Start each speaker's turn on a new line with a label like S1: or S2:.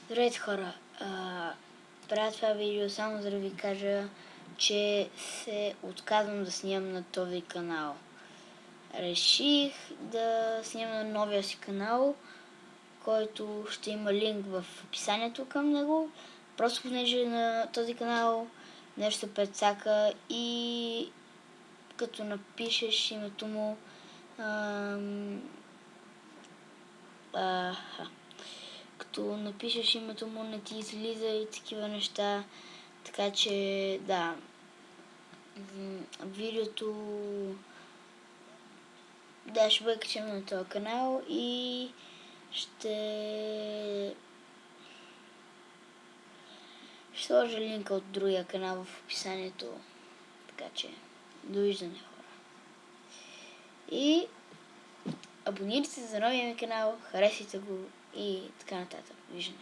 S1: Здравейте, хора! Правя това видео само за да ви кажа, че се отказвам да снимам на този канал. Реших да снимам на новия си канал, който ще има линк в описанието към него. Просто понеже на този канал нещо се прецака и като напишеш името му като напишеш името му, не ти излиза и такива неща. Така че, да, видеото ще бъде качено на този канал и ще сложа линка от другия канал в описанието. Така че, довиждане, хора. И абонирайте се за новия ми канал, харесайте го и така нататък. Виждане.